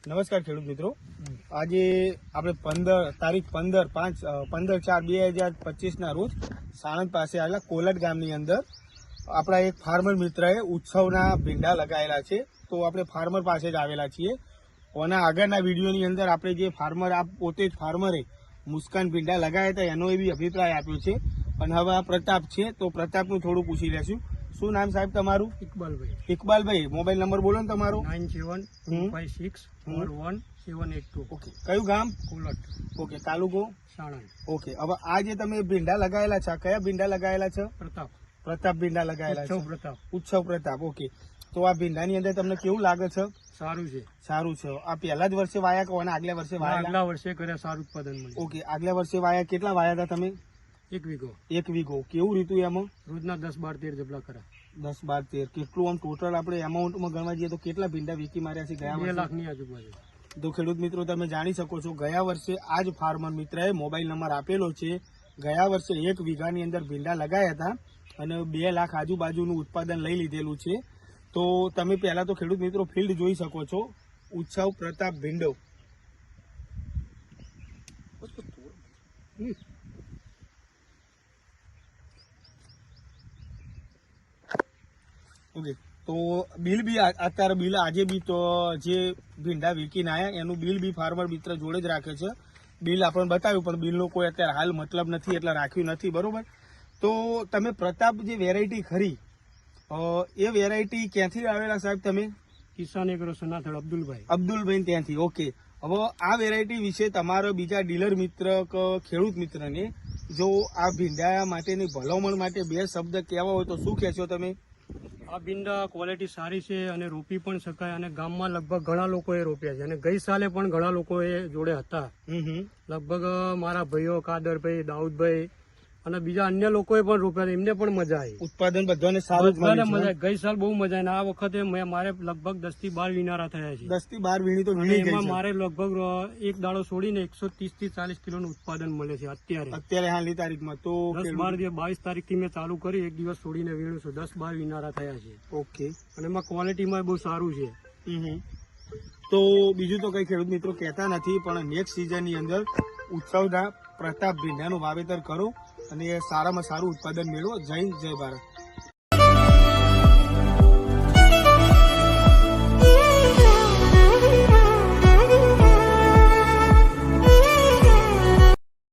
નમસ્કાર ખેડૂત મિત્રો, આજે આપણે તારીખ 15/4/2025 રોજ સાણંદ પાસે આવેલા કોલટ ગામની અંદર આપણા એક ફાર્મર મિત્રએ ઉત્સવના ભીંડા લગાવેલા છે. તો આપણે ફાર્મર પાસે જ આવેલા છીએ. અને આગળના વિડીયોની અંદર આપણે જે ફાર્મર પોતે જ ફાર્મરે મુસ્કાન ભીંડા લગાવ્યા હતા એનો એવી અભિપ્રાય આપ્યો છે. અને હવે આ પ્રતાપ છે, તો પ્રતાપનું થોડું પૂછી લેશું. શું નામ સાહેબ તમારું? ઇકબાલભાઈ. મોબાઈલ નંબર બોલો ને તમારો. 9725641782. ઓકે. કયું ગામ? કોલટ. ઓકે. તાલુકો? સાણંદ. ઓકે. હવે આ જે તમે ભીંડા લગાવેલા છે, કયા ભીંડા લગાવેલા છે? પ્રતાપ ભીંડા લગાવેલા છે. ઉત્સવ પ્રતાપ. ઓકે. તો આ ભીંડાની અંદર તમને કેવું લાગે છે? સારું છે. આ પહેલા જ વર્ષે વાયા કે આગલા વર્ષે વાયા? આગલા વર્ષે કર્યા, સારું ઉત્પાદન મળ્યું. ઓકે. આગલા વર્ષે વાયા. કેટલા વાયા હતા તમે? 1 વીઘો. 1 વીઘો. કેવું રીતું એમાં? રોજના 10, 12, 13 જબલા કરા. 10, 12, 13. કેટલું આમ ટોટલ આપણે એમાઉન્ટમાં ગણવા જઈએ તો કેટલા ભીંડા વેચી માર્યા છે ગયા 2 લાખની આજુબાજુ? તો ખેડૂત મિત્રો, તમે જાણી શકો છો, ગયા વર્ષે આ જ ફાર્મર મિત્રએ મોબાઈલ નંબર આપેલો છે. ગયા વર્ષે 1 વીઘાની અંદર ભીંડા લગાયા હતા અને 2 લાખ આજુબાજુનું ઉત્પાદન લઈ લીધેલું છે. તો તમે પહેલા તો ખેડૂત મિત્રો ફિલ્ડ જોઈ શકો છો. ઉત્સવ પ્રતાપ ભીંડો. ઓકે. તો બિલ બી અત્યારે બિલ આજે બી તો જે ભીંડા વેચીને આવ્યા એનું બિલ બી ફાર્મર મિત્ર જોડે જ રાખે છે. બિલ આપણને બતાવ્યું, પણ બિલનો કોઈ અત્યારે હાલ મતલબ નથી એટલે રાખ્યું નથી. બરોબર. તો તમે પ્રતાપ જે વેરાયટી ખરી એ વેરાયટી ક્યાંથી આવેલા સાહેબ તમે? કિસાન એગ્રો સનાથળ અબ્દુલભાઈ ત્યાંથી. ઓકે. હવે આ વેરાયટી વિશે તમારો બીજા ડીલર મિત્ર કે ખેડૂત મિત્રને જો આ ભીંડા માટેની ભલામણ માટે 2 શબ્દ કહેવા હોય તો શું કહેશો તમે? આ ભીંડા ક્વોલિટી સારી છે અને રોપી પણ શકાય, અને ગામમાં લગભગ ઘણા લોકોએ રોપ્યા છે અને ગઈ સાલે પણ ઘણા લોકોએ જોડે હતા. લગભગ મારા ભાઈઓ કાદરભાઈ, દાઉદભાઈ અને બીજા અન્ય લોકોએ પણ રોપ્યા, એમને પણ મજા આવી. ઉત્પાદન બધાને સારું મજા આવી. ગઈ સાલ બહુ મજા આવી. આ વખતે મારે લગભગ 10 થી 12 વિનારા થયા છે. 10 થી 12 વીણી તો એમાં મારે લગભગ એક દાડો છોડીને 130 થી 40 કિલોનું ઉત્પાદન મળે છે અત્યારે હાલની તારીખમાં. તો 22 તારીખથી મેં ચાલુ કરી, એક દિવસ છોડીને વીણું છું. 10-12 વિનારા થયા છે. ઓકે. અને એમાં ક્વોલિટીમાં બહુ સારું છે. તો બીજું તો કઈ ખેડૂત મિત્રો કહેતા નથી, પણ નેક્સ્ટ સિઝનની અંદર ઉત્સવના પ્રતાપ ભીંડાનું વાવેતર કરો અને સારામાં સારું ઉત્પાદન મેળવો. જય હિન્દ, જય ભારત.